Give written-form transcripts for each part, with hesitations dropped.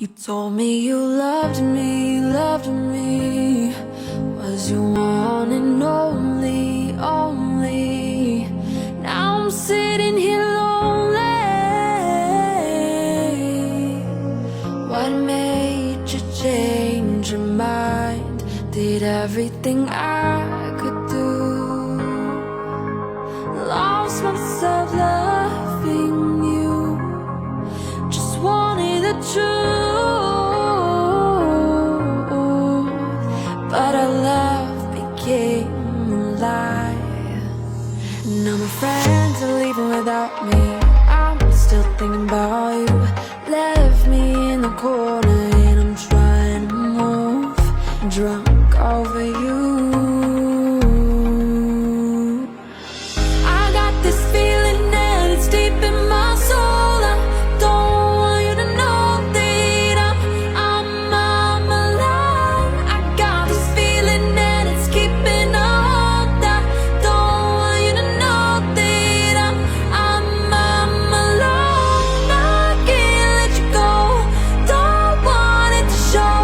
You told me you loved me, was your one and only, only. Now I'm sitting here lonely. What made you change your mind? Did everything I could do. Lost myself loving you, just wanted the truth. But our love became a lie. Now my friends are leaving without me. I'm still thinking about you. Left me in the corner and I'm trying to move, drunk over you. I got this feeling and it's deep in my soul. I don't want you to know that I'm alive. I got this feeling and it's keeping a hold. I don't want you to know that I'm alone. I can't let you go, don't want it to show.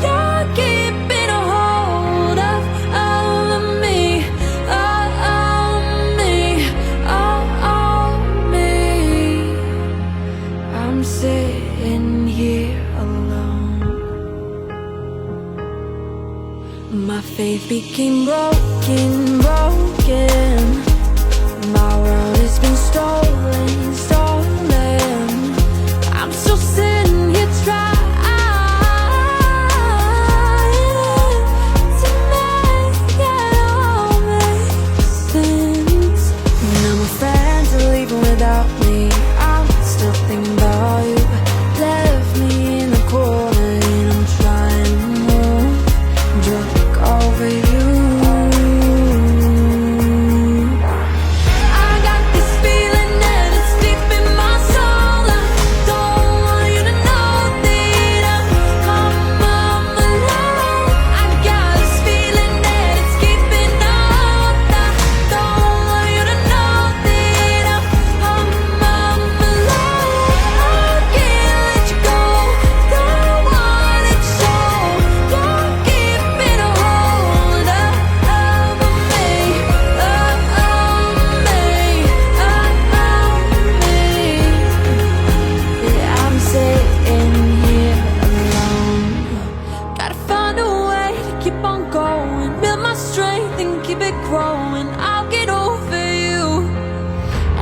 You're keeping a hold of me, me. I'm sitting here alone. My faith became broken, broken. My world has been stolen, stolen. I'm still sitting here trying to make it all make sense. Now my friends are leaving without me. I'm still thinking about you. Left me in the corner and I'm trying to move, drunk over you. I got this feeling and it's deep in my soul. I don't want you to know that I'm alone. I got this feeling and it's keeping up. I don't want you to know that I'm alone. I can't let you go, don't want it to show. You're keeping a hold of me, Yeah, I'm sitting here alone. Gotta find a way to keep on going, build my strength and keep it growing. I'll get over you,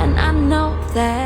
and I know that